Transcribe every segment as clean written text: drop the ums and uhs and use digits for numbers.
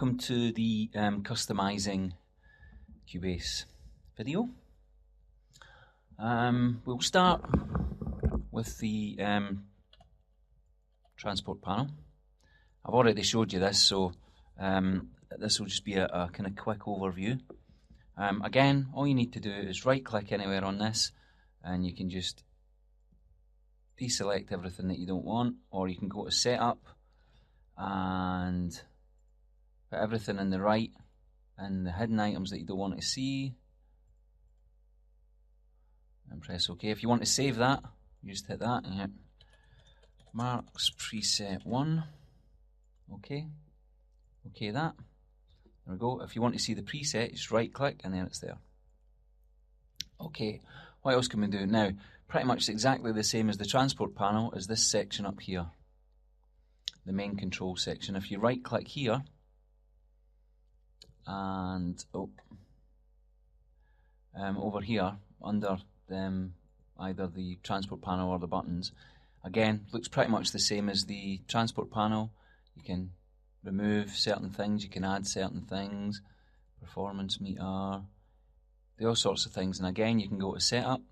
welcome to the customizing Cubase video. We'll start with the transport panel. I've already showed you this, so this will just be a kind of quick overview. Again, all you need to do is right click anywhere on this and you can just deselect everything that you don't want, or you can go to setup and put everything in the right and the hidden items that you don't want to see and press OK. If you want to save that, you just hit that and hit marks preset 1. OK that. There we go. If you want to see the preset, just right click and then it's there. OK, what else can we do? Now, pretty much exactly the same as the transport panel is this section up here, the main control section. If you right click here and over here under either the transport panel or the buttons, again looks pretty much the same as the transport panel. You can remove certain things, you can add certain things, performance meter, do all sorts of things. And again, you can go to setup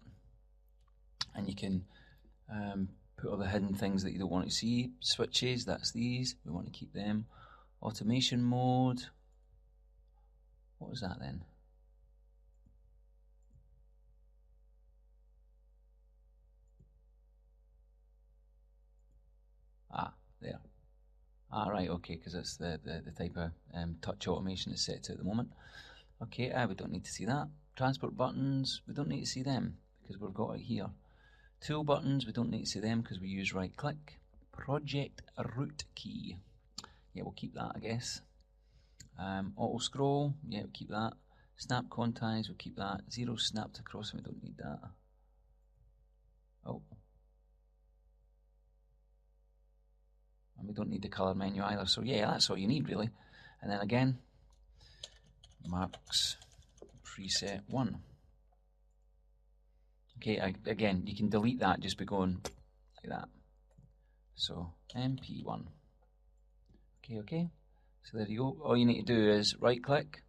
and you can put all the hidden things that you don't want to see. Switches, that's these, we want to keep them. Automation mode, what was that then? There. Right, okay, because it's the type of touch automation it's set to at the moment. Okay, we don't need to see that. Transport buttons, we don't need to see them because we've got it here. Tool buttons, we don't need to see them because we use right click. Project root key, yeah, we'll keep that, I guess. Auto scroll, yeah, we'll keep that. Snap quantize, we'll keep that. Zero snapped across, we don't need that. And we don't need the color menu either, so yeah, that's all you need really. And then again, marks preset 1. Okay, again, you can delete that just by going like that. So MP1. Okay. So there you go. All you need to do is right click.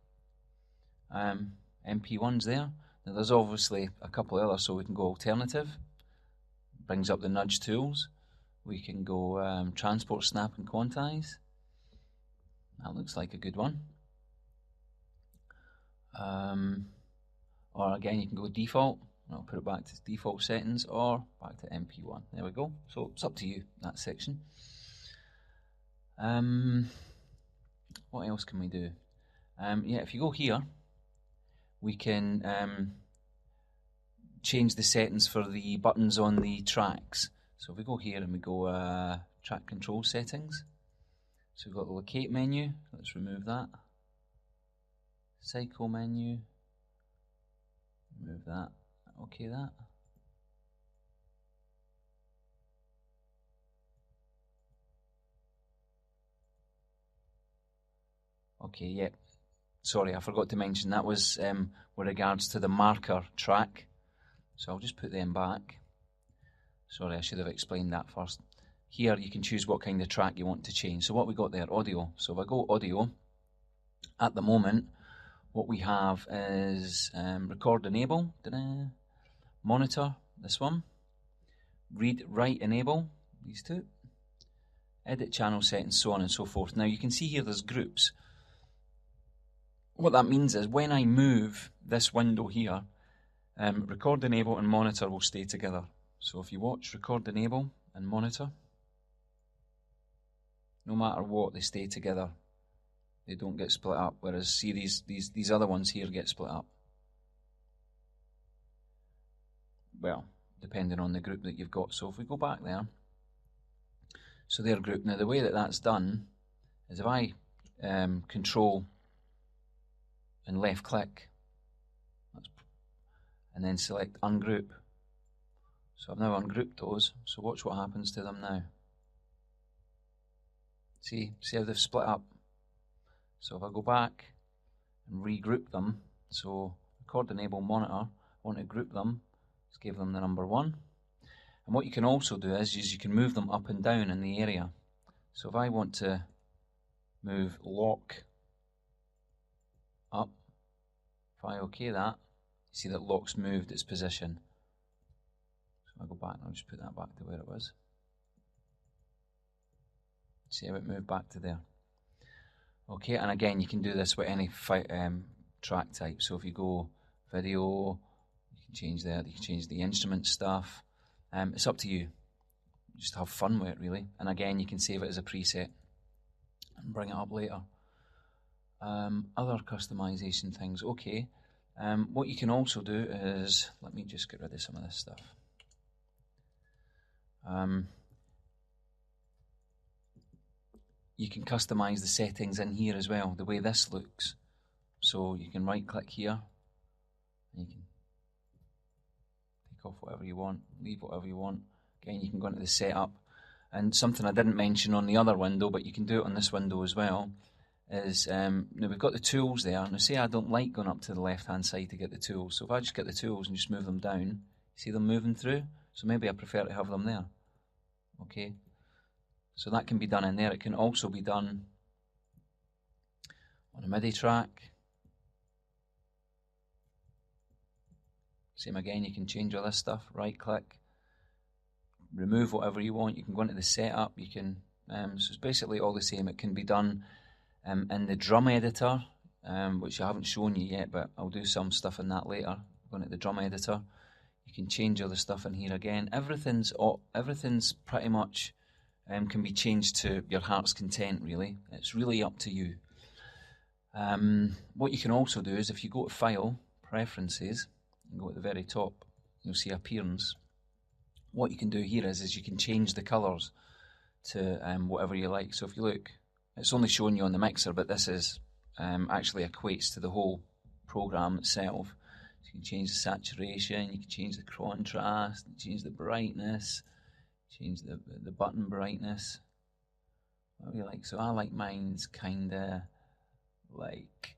MP1's there. Now there's obviously a couple of others, so we can go alternative. Brings up the nudge tools. We can go transport, snap and quantize. That looks like a good one. Or again, you can go default. I'll put it back to default settings or back to MP1. There we go. So it's up to you, that section. What else can we do? Yeah, if you go here, we can change the settings for the buttons on the tracks. So if we go here and we go track control settings, so we've got the locate menu, let's remove that. Cycle menu, remove that, okay that. Okay, yeah, sorry, I forgot to mention that was with regards to the marker track, so I'll just put them back. Sorry, I should have explained that first. Here you can choose what kind of track you want to change. So what we got there, audio. So if I go audio, at the moment, what we have is record enable, monitor, this one, read write enable, these two, edit channel settings, so on and so forth. Now you can see here there's groups. What that means is when I move this window here, record enable and monitor will stay together. So if you watch record enable and monitor, no matter what, they stay together. They don't get split up, whereas see these other ones here get split up. Well, depending on the group that you've got. So if we go back there, so their group. Now the way that that's done is if I control and left click and then select ungroup. So I've now ungrouped those, so watch what happens to them now. See how they've split up? So if I go back and regroup them, so record enable monitor, I want to group them, let's give them the number 1. And what you can also do is you can move them up and down in the area. So if I want to move lock up. If I OK that, you see that lock's moved its position. So I'll go back and I'll just put that back to where it was. See how it moved back to there. Okay, and again, you can do this with any track type. So if you go video, you can change that. You can change the instrument stuff. It's up to you. Just have fun with it, really. And again, you can save it as a preset and bring it up later. Other customization things. Okay. What you can also do is, let me just get rid of some of this stuff. You can customize the settings in here as well, the way this looks. So you can right click here, and you can take off whatever you want, leave whatever you want. Again, you can go into the setup. And something I didn't mention on the other window, but you can do it on this window as well, is now we've got the tools there. Now say I don't like going up to the left hand side to get the tools. So if I just get the tools and just move them down, see them moving through? So maybe I prefer to have them there. Okay. So that can be done in there. It can also be done on a MIDI track. Same again, you can change all this stuff. Right click, remove whatever you want. You can go into the setup. You can. So it's basically all the same. It can be done in the drum editor, which I haven't shown you yet, but I'll do some stuff in that later. Going into the drum editor, you can change all the stuff in here again. Everything's pretty much. Can be changed to your heart's content, really. It's really up to you. What you can also do is if you go to File, Preferences, and go at the very top, you'll see Appearance. What you can do here is you can change the colours to whatever you like. So if you look, it's only showing you on the mixer, but this is actually equates to the whole program itself. So you can change the saturation, you can change the contrast, change the brightness, change the button brightness. What do you like? So I like mine's kinda like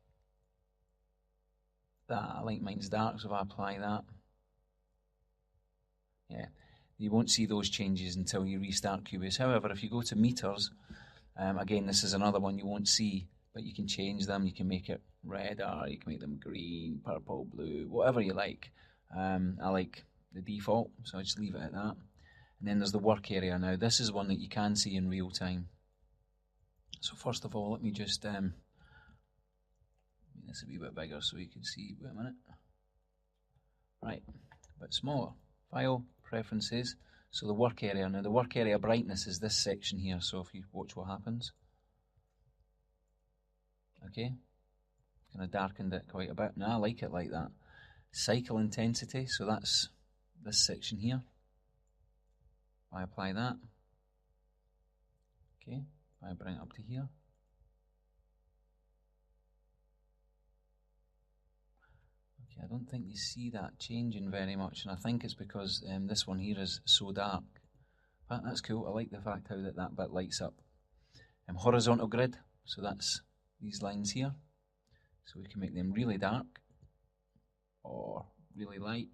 that. I like mine's dark, so if I apply that, yeah, you won't see those changes until you restart Cubase. However, if you go to meters, again, this is another one you won't see, but you can change them. You can make it red, or you can make them green, purple, blue, whatever you like. I like the default, so I just leave it at that. And then there's the work area. Now this is one that you can see in real time. So first of all, let me just make this a wee bit bigger so you can see. Wait a minute. Right, a bit smaller. File, Preferences. So the work area. Now the work area brightness is this section here. So if you watch what happens. Okay. Kind of darkened it quite a bit. Now I like it like that. Cycle intensity. So that's this section here. I apply that. Okay, I bring it up to here. Okay, I don't think you see that changing very much, and I think it's because this one here is so dark. But that's cool. I like the fact how that bit lights up. Horizontal grid, so that's these lines here. So we can make them really dark or really light.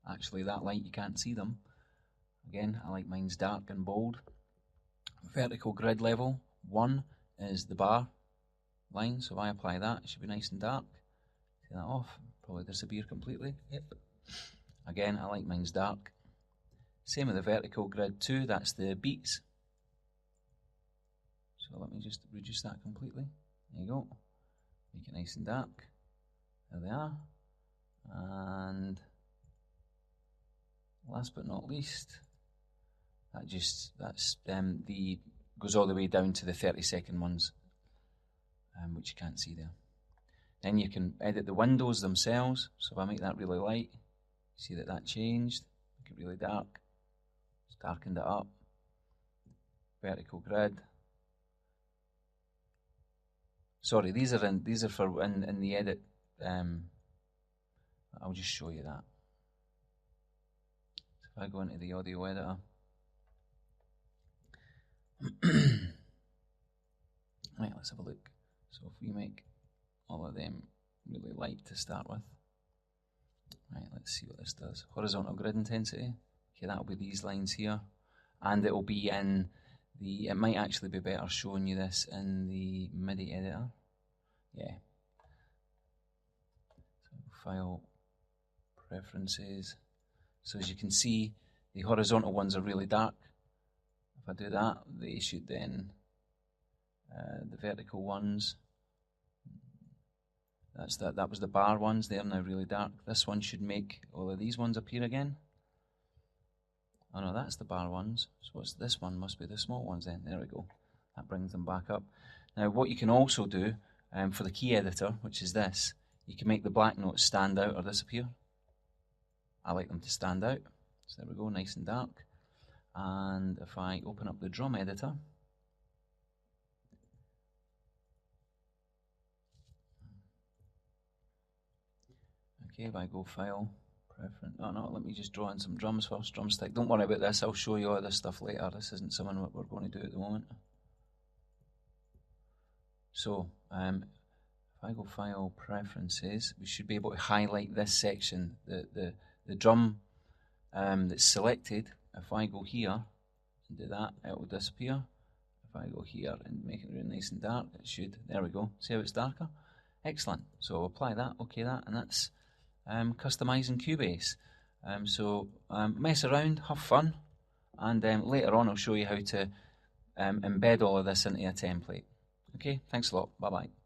Actually, that light you can't see them. Again, I like mine's dark and bold. Vertical grid level 1 is the bar line, so if I apply that, it should be nice and dark. Take that off, probably disappear completely. Yep. Again, I like mine's dark. Same with the vertical grid 2, that's the beats. So let me just reduce that completely. There you go. Make it nice and dark. There they are. And last but not least, that's the goes all the way down to the 30-second ones, which you can't see there. Then you can edit the windows themselves. So if I make that really light, see that changed. Make it really dark. Just darkened it up. Vertical grid. Sorry, these are for in the edit. I'll just show you that. So if I go into the audio editor. Right, let's have a look. So if we make all of them really light to start with. Right, let's see what this does. Horizontal grid intensity. Okay, that'll be these lines here. And it'll be in the, it might actually be better showing you this in the MIDI editor. Yeah, File, Preferences. So as you can see, the horizontal ones are really dark. If I do that, they should then, the vertical ones, that was the bar ones, they're now really dark. This one should make all of these ones appear again. Oh no, that's the bar ones. So what's this one? Must be the small ones then. There we go. That brings them back up. Now what you can also do for the key editor, which is this, you can make the black notes stand out or disappear. I like them to stand out. So there we go, nice and dark. And if I open up the drum editor, okay, if I go File, Preference, oh no, let me just draw in some drums first, drumstick. Don't worry about this, I'll show you all this stuff later. This isn't something that we're going to do at the moment. So, if I go File, Preferences, we should be able to highlight this section, the drum that's selected. If I go here and do that, it will disappear. If I go here and make it really nice and dark, it should, there we go, see how it's darker? Excellent, so I'll apply that, okay that, and that's customizing Cubase. So mess around, have fun, and later on I'll show you how to embed all of this into a template. Okay, thanks a lot, bye bye.